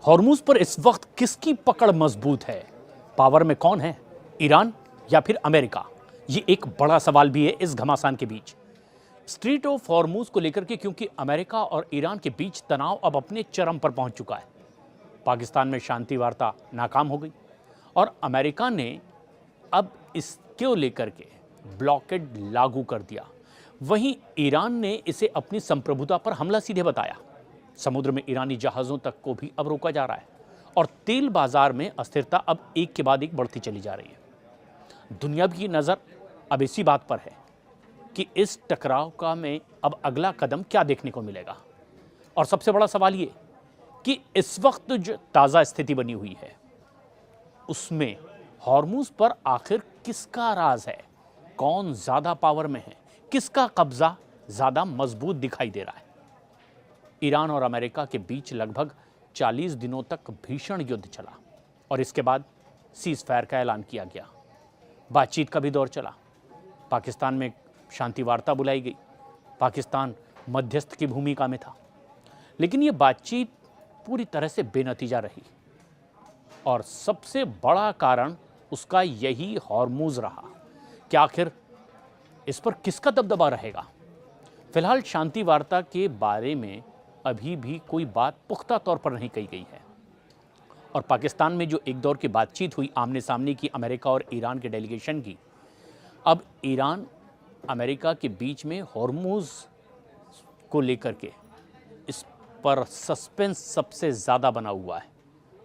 Hormuz पर इस वक्त किसकी पकड़ मजबूत है? पावर में कौन है, ईरान या फिर अमेरिका? ये एक बड़ा सवाल भी है इस घमासान के बीच। स्ट्रेट ऑफ हॉर्मुज को लेकर के, क्योंकि अमेरिका और ईरान के बीच तनाव अब अपने चरम पर पहुंच चुका है। पाकिस्तान में शांति वार्ता नाकाम हो गई और अमेरिका ने अब इसको लेकर के ब्लॉकेड लागू कर दिया। वहीं ईरान ने इसे अपनी संप्रभुता पर हमला सीधे बताया। समुद्र में ईरानी जहाज़ों तक को भी अब रोका जा रहा है और तेल बाजार में अस्थिरता अब एक के बाद एक बढ़ती चली जा रही है। दुनिया की नज़र अब इसी बात पर है कि इस टकराव का में अब अगला कदम क्या देखने को मिलेगा। और सबसे बड़ा सवाल ये कि इस वक्त जो ताज़ा स्थिति बनी हुई है उसमें हॉर्मुज पर आखिर किसका राज है, कौन ज़्यादा पावर में है, किसका कब्जा ज़्यादा मजबूत दिखाई दे रहा है। ईरान और अमेरिका के बीच लगभग 40 दिनों तक भीषण युद्ध चला और इसके बाद सीज फायर का ऐलान किया गया। बातचीत का भी दौर चला। पाकिस्तान में शांति वार्ता बुलाई गई। पाकिस्तान मध्यस्थ की भूमिका में था, लेकिन ये बातचीत पूरी तरह से बेनतीजा रही और सबसे बड़ा कारण उसका यही हॉर्मुज रहा कि आखिर इस पर किसका दबदबा रहेगा। फिलहाल शांति वार्ता के बारे में अभी भी कोई बात पुख्ता तौर पर नहीं कही गई है और पाकिस्तान में जो एक दौर की बातचीत हुई आमने सामने की अमेरिका और ईरान के डेलीगेशन की, अब ईरान अमेरिका के बीच में हॉर्मुज को लेकर के इस पर सस्पेंस सबसे ज़्यादा बना हुआ है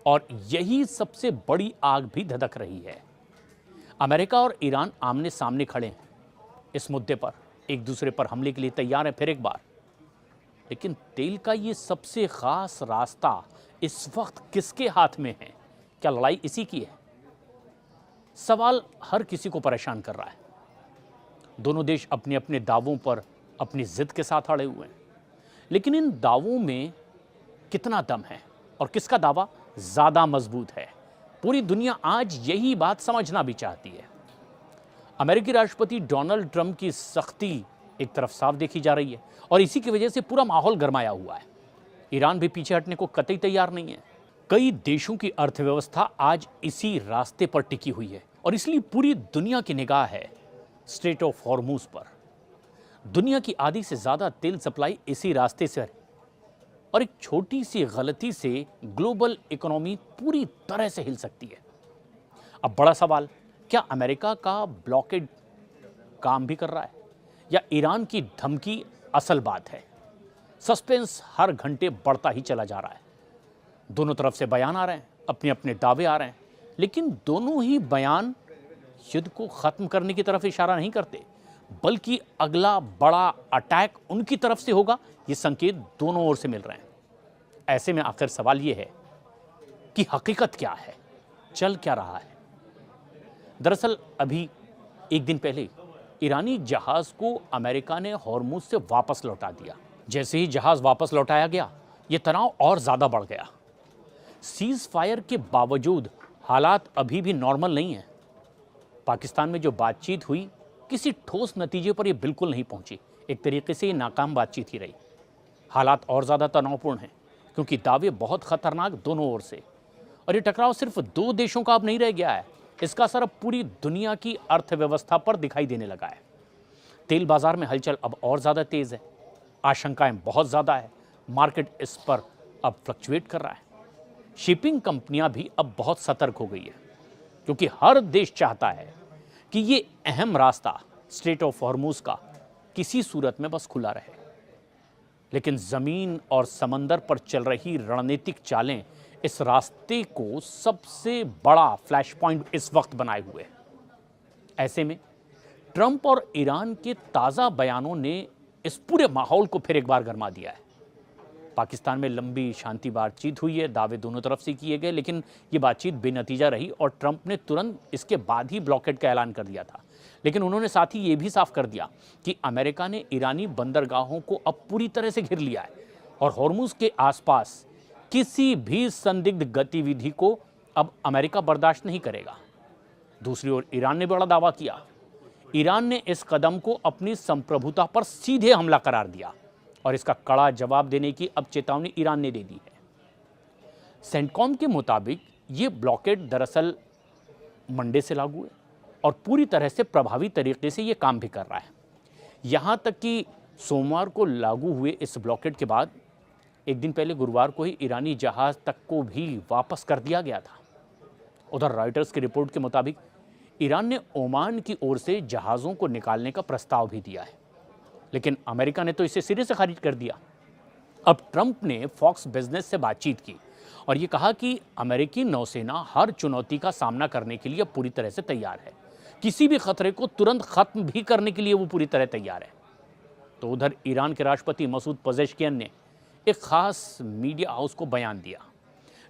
और यही सबसे बड़ी आग भी धधक रही है। अमेरिका और ईरान आमने सामने खड़े हैं इस मुद्दे पर, एक दूसरे पर हमले के लिए तैयार हैं फिर एक बार। लेकिन तेल का ये सबसे ख़ास रास्ता इस वक्त किसके हाथ में है? क्या लड़ाई इसी की है? सवाल हर किसी को परेशान कर रहा है। दोनों देश अपने अपने दावों पर अपनी जिद के साथ अड़े हुए हैं, लेकिन इन दावों में कितना दम है और किसका दावा ज़्यादा मजबूत है, पूरी दुनिया आज यही बात समझना भी चाहती है। अमेरिकी राष्ट्रपति डोनाल्ड ट्रंप की सख्ती एक तरफ साफ देखी जा रही है और इसी की वजह से पूरा माहौल गरमाया हुआ है। ईरान भी पीछे हटने को कतई तैयार नहीं है। कई देशों की अर्थव्यवस्था आज इसी रास्ते पर टिकी हुई है और इसलिए पूरी दुनिया की निगाह है स्ट्रेट ऑफ हॉर्मुज पर। दुनिया की आधी से ज़्यादा तेल सप्लाई इसी रास्ते से है और एक छोटी सी गलती से ग्लोबल इकोनॉमी पूरी तरह से हिल सकती है। अब बड़ा सवाल, क्या अमेरिका का ब्लॉकेड काम भी कर रहा है या ईरान की धमकी असल बात है? सस्पेंस हर घंटे बढ़ता ही चला जा रहा है। दोनों तरफ से बयान आ रहे हैं, अपने अपने दावे आ रहे हैं, लेकिन दोनों ही बयान युद्ध को ख़त्म करने की तरफ इशारा नहीं करते, बल्कि अगला बड़ा अटैक उनकी तरफ से होगा। ये संकेत दोनों ओर से मिल रहे हैं। ऐसे में आखिर सवाल ये है कि हकीकत क्या है, चल क्या रहा है? दरअसल अभी एक दिन पहले ईरानी जहाज़ को अमेरिका ने हॉर्मुज से वापस लौटा दिया। जैसे ही जहाज़ वापस लौटाया गया, ये तनाव और ज़्यादा बढ़ गया। सीज फायर के बावजूद हालात अभी भी नॉर्मल नहीं है। पाकिस्तान में जो बातचीत हुई, किसी ठोस नतीजे पर ये बिल्कुल नहीं पहुंची। एक तरीके से ये नाकाम बातचीत ही रही। हालात और ज़्यादा तनावपूर्ण हैं क्योंकि दावे बहुत ख़तरनाक दोनों ओर से, और ये टकराव सिर्फ दो देशों का अब नहीं रह गया है, इसका असर अब पूरी दुनिया की अर्थव्यवस्था पर दिखाई देने लगा है। तेल बाजार में हलचल अब और ज़्यादा तेज़ है, आशंकाएं बहुत ज़्यादा है, मार्केट इस पर अब फ्लक्चुएट कर रहा है। शिपिंग कंपनियां भी अब बहुत सतर्क हो गई है क्योंकि हर देश चाहता है कि ये अहम रास्ता स्ट्रेट ऑफ हॉर्मुज का किसी सूरत में बस खुला रहे। लेकिन ज़मीन और समंदर पर चल रही रणनीतिक चालें इस रास्ते को सबसे बड़ा फ्लैश पॉइंट इस वक्त बनाए हुए हैं। ऐसे में ट्रंप और ईरान के ताज़ा बयानों ने इस पूरे माहौल को फिर एक बार गरमा दिया है। पाकिस्तान में लंबी शांति बातचीत हुई है, दावे दोनों तरफ से किए गए, लेकिन ये बातचीत बेनतीजा रही और ट्रंप ने तुरंत इसके बाद ही ब्लॉकेड का ऐलान कर दिया था। लेकिन उन्होंने साथ ही ये भी साफ कर दिया कि अमेरिका ने ईरानी बंदरगाहों को अब पूरी तरह से घिर लिया है और हॉर्मुज के आसपास किसी भी संदिग्ध गतिविधि को अब अमेरिका बर्दाश्त नहीं करेगा। दूसरी ओर ईरान ने बड़ा दावा किया। ईरान ने इस कदम को अपनी संप्रभुता पर सीधे हमला करार दिया और इसका कड़ा जवाब देने की अब चेतावनी ईरान ने दे दी है। सेंटकॉम के मुताबिक ये ब्लॉकेड दरअसल मंडे से लागू है और पूरी तरह से प्रभावी तरीके से ये काम भी कर रहा है। यहाँ तक कि सोमवार को लागू हुए इस ब्लॉकेड के बाद एक दिन पहले गुरुवार को ही ईरानी जहाज तक को भी वापस कर दिया गया था। उधर रॉयटर्स की रिपोर्ट के मुताबिक ईरान ने ओमान की ओर से जहाज़ों को निकालने का प्रस्ताव भी दिया है, लेकिन अमेरिका ने तो इसे सिरे से खारिज कर दिया। अब ट्रंप ने फॉक्स बिजनेस से बातचीत की और ये कहा कि अमेरिकी नौसेना हर चुनौती का सामना करने के लिए पूरी तरह से तैयार है, किसी भी खतरे को तुरंत खत्म भी करने के लिए वो पूरी तरह तैयार है। तो उधर ईरान के राष्ट्रपति मसूद पजेश्कियन ने एक खास मीडिया हाउस को बयान दिया,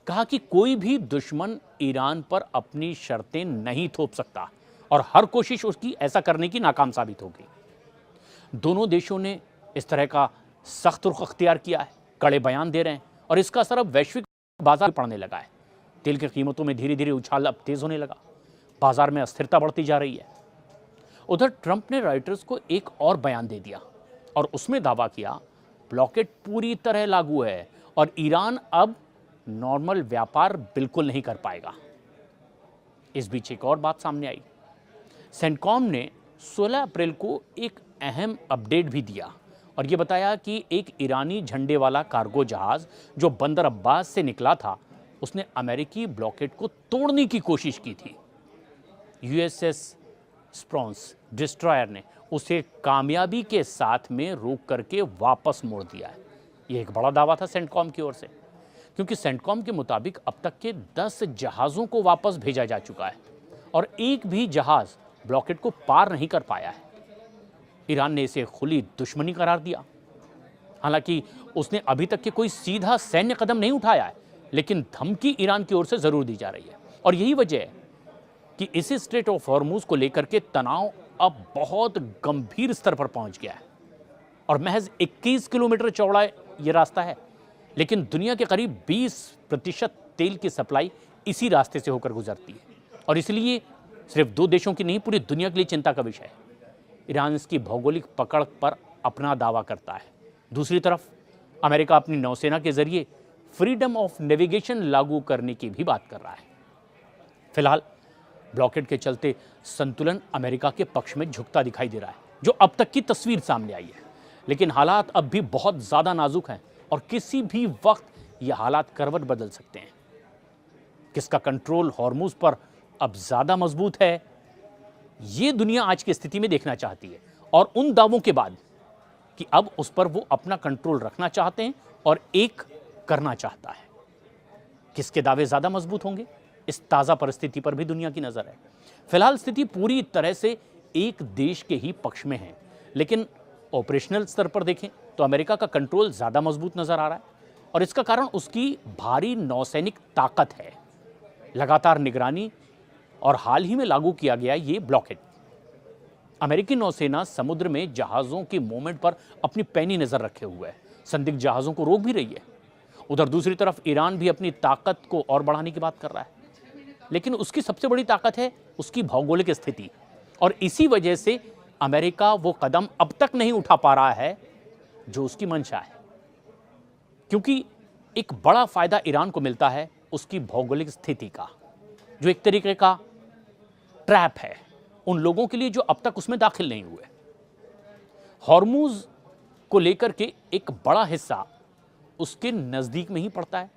कहा कि कोई भी दुश्मन ईरान पर अपनी शर्तें नहीं थोप सकता और हर कोशिश उसकी ऐसा करने की नाकाम साबित होगी। दोनों देशों ने इस तरह का सख्त रुख अख्तियार किया है, कड़े बयान दे रहे हैं और इसका असर अब वैश्विक बाजार पड़ने लगा है। तेल की कीमतों में धीरे धीरे उछाल अब तेज होने लगा, बाजार में अस्थिरता बढ़ती जा रही है। उधर ट्रंप ने रॉयटर्स को एक और बयान दे दिया और उसमें दावा किया ब्लॉकेड पूरी तरह लागू है और ईरान अब नॉर्मल व्यापार बिल्कुल नहीं कर पाएगा। इस बीच एक और बात सामने आई। सेंटकॉम ने 16 अप्रैल को एक अहम अपडेट भी दिया और ये बताया कि एक ईरानी झंडे वाला कार्गो जहाज जो बंदर अब्बास से निकला था, उसने अमेरिकी ब्लॉकेड को तोड़ने की कोशिश की थी। यूएसएस स्प्रॉन्स डिस्ट्रॉयर ने उसे कामयाबी के साथ में रोक करके वापस मोड़ दिया है। ये एक बड़ा दावा था सेंटकॉम की ओर से, क्योंकि सेंटकॉम के मुताबिक अब तक के 10 जहाज़ों को वापस भेजा जा चुका है और एक भी जहाज़ ब्लॉकेड को पार नहीं कर पाया है। ईरान ने इसे खुली दुश्मनी करार दिया। हालांकि उसने अभी तक के कोई सीधा सैन्य कदम नहीं उठाया है, लेकिन धमकी ईरान की ओर से ज़रूर दी जा रही है और यही वजह है कि इस स्ट्रेट ऑफ हॉर्मुज को लेकर के तनाव अब बहुत गंभीर स्तर पर पहुंच गया है और महज 21 किलोमीटर चौड़ा ये रास्ता है, लेकिन दुनिया के करीब 20% तेल की सप्लाई इसी रास्ते से होकर गुजरती है और इसलिए सिर्फ दो देशों की नहीं, पूरी दुनिया के लिए चिंता का विषय है। ईरान इसकी भौगोलिक पकड़ पर अपना दावा करता है। दूसरी तरफ अमेरिका अपनी नौसेना के जरिए फ्रीडम ऑफ नेविगेशन लागू करने की भी बात कर रहा है। फिलहाल ब्लॉकेड के चलते संतुलन अमेरिका के पक्ष में झुकता दिखाई दे रहा है, जो अब तक की तस्वीर सामने आई है। लेकिन हालात अब भी बहुत ज़्यादा नाजुक हैं और किसी भी वक्त ये हालात करवट बदल सकते हैं। किसका कंट्रोल हॉर्मुज पर अब ज़्यादा मजबूत है, ये दुनिया आज की स्थिति में देखना चाहती है और उन दावों के बाद कि अब उस पर वो अपना कंट्रोल रखना चाहते हैं और एक करना चाहता है। किसके दावे ज़्यादा मजबूत होंगे, इस ताज़ा परिस्थिति पर भी दुनिया की नज़र है। फिलहाल स्थिति पूरी तरह से एक देश के ही पक्ष में है, लेकिन ऑपरेशनल स्तर पर देखें तो अमेरिका का कंट्रोल ज़्यादा मजबूत नज़र आ रहा है और इसका कारण उसकी भारी नौसैनिक ताकत है, लगातार निगरानी और हाल ही में लागू किया गया ये ब्लॉकेड। अमेरिकी नौसेना समुद्र में जहाज़ों की मूवमेंट पर अपनी पैनी नज़र रखे हुए है, संदिग्ध जहाज़ों को रोक भी रही है। उधर दूसरी तरफ ईरान भी अपनी ताकत को और बढ़ाने की बात कर रहा है, लेकिन उसकी सबसे बड़ी ताकत है उसकी भौगोलिक स्थिति और इसी वजह से अमेरिका वो कदम अब तक नहीं उठा पा रहा है जो उसकी मंशा है, क्योंकि एक बड़ा फायदा ईरान को मिलता है उसकी भौगोलिक स्थिति का, जो एक तरीके का ट्रैप है उन लोगों के लिए जो अब तक उसमें दाखिल नहीं हुए। हॉर्मुज को लेकर के एक बड़ा हिस्सा उसके नज़दीक में ही पड़ता है,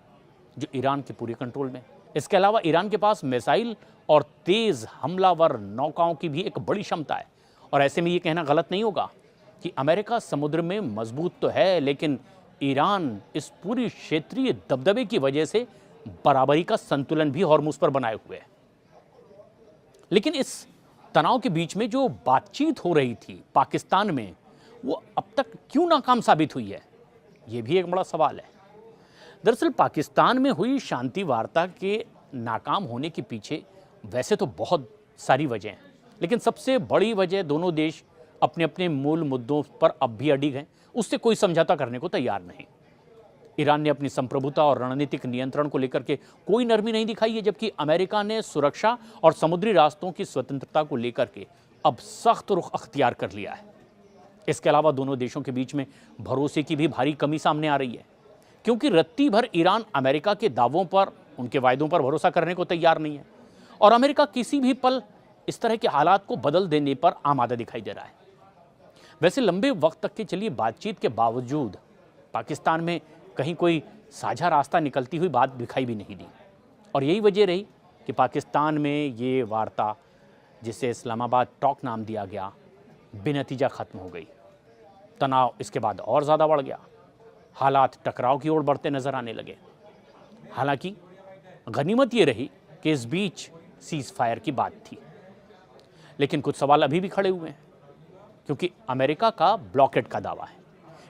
जो ईरान के पूरे कंट्रोल में। इसके अलावा ईरान के पास मिसाइल और तेज़ हमलावर नौकाओं की भी एक बड़ी क्षमता है और ऐसे में ये कहना गलत नहीं होगा कि अमेरिका समुद्र में मजबूत तो है, लेकिन ईरान इस पूरी क्षेत्रीय दबदबे की वजह से बराबरी का संतुलन भी हॉर्मुज पर बनाए हुए है। लेकिन इस तनाव के बीच में जो बातचीत हो रही थी पाकिस्तान में, वो अब तक क्यों नाकाम साबित हुई है, ये भी एक बड़ा सवाल है। दरअसल पाकिस्तान में हुई शांति वार्ता के नाकाम होने के पीछे वैसे तो बहुत सारी वजह हैं, लेकिन सबसे बड़ी वजह दोनों देश अपने अपने मूल मुद्दों पर अब भी अडिग हैं, उससे कोई समझौता करने को तैयार नहीं। ईरान ने अपनी संप्रभुता और रणनीतिक नियंत्रण को लेकर के कोई नरमी नहीं दिखाई है, जबकि अमेरिका ने सुरक्षा और समुद्री रास्तों की स्वतंत्रता को लेकर के अब सख्त रुख अख्तियार कर लिया है। इसके अलावा दोनों देशों के बीच में भरोसे की भी भारी कमी सामने आ रही है। क्योंकि रत्ती भर ईरान अमेरिका के दावों पर, उनके वायदों पर भरोसा करने को तैयार नहीं है और अमेरिका किसी भी पल इस तरह के हालात को बदल देने पर आमादा दिखाई दे रहा है। वैसे लंबे वक्त तक की चली बातचीत के बावजूद पाकिस्तान में कहीं कोई साझा रास्ता निकलती हुई बात दिखाई भी नहीं दी और यही वजह रही कि पाकिस्तान में ये वार्ता, जिसे इस्लामाबाद टॉक नाम दिया गया, बेनतीजा खत्म हो गई। तनाव इसके बाद और ज़्यादा बढ़ गया, हालात टकराव की ओर बढ़ते नजर आने लगे। हालांकि गनीमत ये रही कि इस बीच सीज फायर की बात थी, लेकिन कुछ सवाल अभी भी खड़े हुए हैं क्योंकि अमेरिका का ब्लॉकेड का दावा है।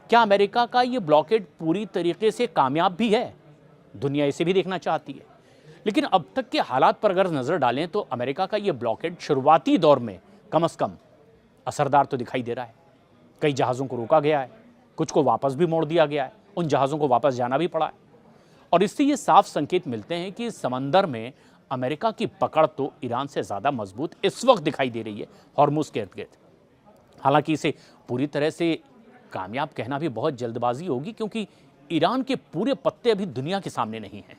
क्या अमेरिका का ये ब्लॉकेड पूरी तरीके से कामयाब भी है? दुनिया इसे भी देखना चाहती है, लेकिन अब तक के हालात पर अगर नजर डालें तो अमेरिका का ये ब्लॉकेड शुरुआती दौर में कम से कम असरदार तो दिखाई दे रहा है। कई जहाज़ों को रोका गया है, कुछ को वापस भी मोड़ दिया गया है, उन जहाज़ों को वापस जाना भी पड़ा है और इससे ये साफ संकेत मिलते हैं कि समंदर में अमेरिका की पकड़ तो ईरान से ज़्यादा मजबूत इस वक्त दिखाई दे रही है हॉर्मुज़ के इर्द-गिर्द। हालांकि इसे पूरी तरह से कामयाब कहना भी बहुत जल्दबाजी होगी क्योंकि ईरान के पूरे पत्ते अभी दुनिया के सामने नहीं हैं।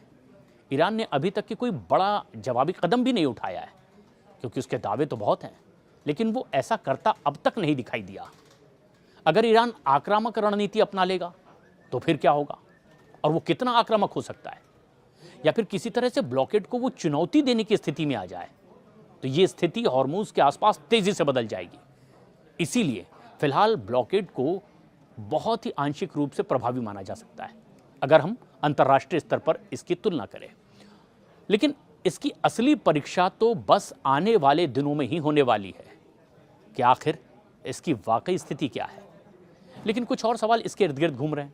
ईरान ने अभी तक के कोई बड़ा जवाबी कदम भी नहीं उठाया है क्योंकि उसके दावे तो बहुत हैं, लेकिन वो ऐसा करता अब तक नहीं दिखाई दिया। अगर ईरान आक्रामक रणनीति अपना लेगा तो फिर क्या होगा और वो कितना आक्रामक हो सकता है, या फिर किसी तरह से ब्लॉकेड को वो चुनौती देने की स्थिति में आ जाए तो ये स्थिति हॉर्मुज़ के आसपास तेजी से बदल जाएगी। इसीलिए फिलहाल ब्लॉकेड को बहुत ही आंशिक रूप से प्रभावी माना जा सकता है अगर हम अंतर्राष्ट्रीय स्तर पर इसकी तुलना करें, लेकिन इसकी असली परीक्षा तो बस आने वाले दिनों में ही होने वाली है कि आखिर इसकी वाकई स्थिति क्या है। लेकिन कुछ और सवाल इसके इर्द गिर्द घूम रहे हैं।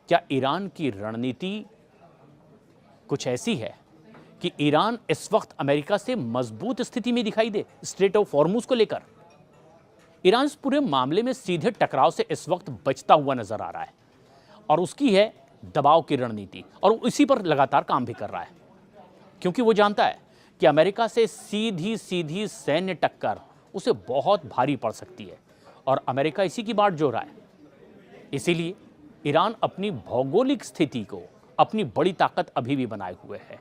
क्या ईरान की रणनीति कुछ ऐसी है कि ईरान इस वक्त अमेरिका से मजबूत स्थिति में दिखाई दे स्ट्रेट ऑफ हॉर्मुज़ को लेकर? ईरान इस पूरे मामले में सीधे टकराव से इस वक्त बचता हुआ नजर आ रहा है और उसकी है दबाव की रणनीति और इसी पर लगातार काम भी कर रहा है क्योंकि वो जानता है कि अमेरिका से सीधी सीधी सैन्य टक्कर उसे बहुत भारी पड़ सकती है और अमेरिका इसी की बाट जोड़ रहा है। इसीलिए ईरान अपनी भौगोलिक स्थिति को अपनी बड़ी ताकत अभी भी बनाए हुए है।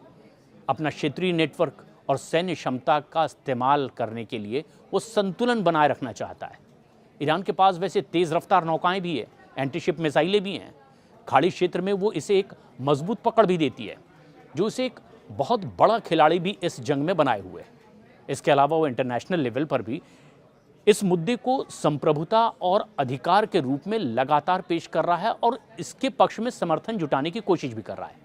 अपना क्षेत्रीय नेटवर्क और सैन्य क्षमता का इस्तेमाल करने के लिए वो संतुलन बनाए रखना चाहता है। ईरान के पास वैसे तेज़ रफ्तार नौकाएं भी है, एंटीशिप मिसाइलें भी हैं। खाड़ी क्षेत्र में वो इसे एक मजबूत पकड़ भी देती है जो इसे एक बहुत बड़ा खिलाड़ी भी इस जंग में बनाए हुए है। इसके अलावा वो इंटरनेशनल लेवल पर भी इस मुद्दे को संप्रभुता और अधिकार के रूप में लगातार पेश कर रहा है और इसके पक्ष में समर्थन जुटाने की कोशिश भी कर रहा है।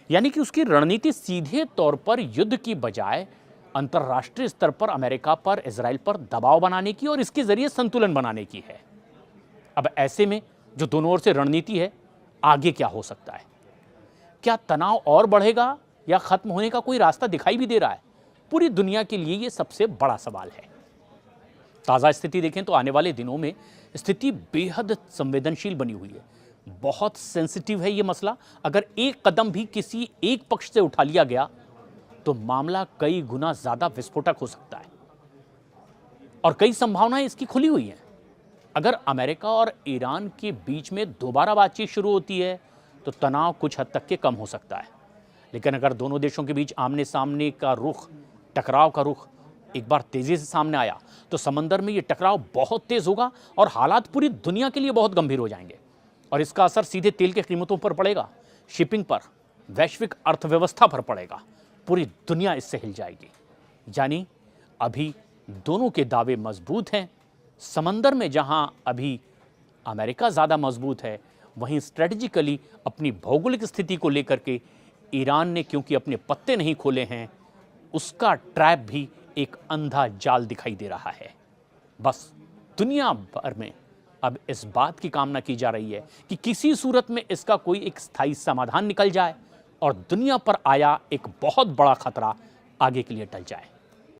यानी कि उसकी रणनीति सीधे तौर पर युद्ध की बजाय अंतर्राष्ट्रीय स्तर पर अमेरिका पर, इजराइल पर दबाव बनाने की और इसके जरिए संतुलन बनाने की है। अब ऐसे में जो दोनों ओर से रणनीति है, आगे क्या हो सकता है? क्या तनाव और बढ़ेगा या खत्म होने का कोई रास्ता दिखाई भी दे रहा है? पूरी दुनिया के लिए ये सबसे बड़ा सवाल है। ताज़ा स्थिति देखें तो आने वाले दिनों में स्थिति बेहद संवेदनशील बनी हुई है। बहुत सेंसिटिव है ये मसला। अगर एक कदम भी किसी एक पक्ष से उठा लिया गया तो मामला कई गुना ज्यादा विस्फोटक हो सकता है और कई संभावनाएं इसकी खुली हुई हैं। अगर अमेरिका और ईरान के बीच में दोबारा बातचीत शुरू होती है तो तनाव कुछ हद तक के कम हो सकता है, लेकिन अगर दोनों देशों के बीच आमने सामने का रुख, टकराव का रुख एक बार तेजी से सामने आया तो समंदर में ये टकराव बहुत तेज होगा और हालात पूरी दुनिया के लिए बहुत गंभीर हो जाएंगे और इसका असर सीधे तेल की कीमतों पर पड़ेगा, शिपिंग पर, वैश्विक अर्थव्यवस्था पर पड़ेगा। पूरी दुनिया इससे हिल जाएगी। यानी अभी दोनों के दावे मजबूत हैं। समंदर में जहां अभी अमेरिका ज़्यादा मजबूत है, वहीं स्ट्रेटजिकली अपनी भौगोलिक स्थिति को लेकर के ईरान ने क्योंकि अपने पत्ते नहीं खोले हैं, उसका ट्रैप भी एक अंधा जाल दिखाई दे रहा है। बस दुनिया भर में अब इस बात की कामना की जा रही है कि किसी सूरत में इसका कोई एक स्थायी समाधान निकल जाए और दुनिया पर आया एक बहुत बड़ा खतरा आगे के लिए टल जाए।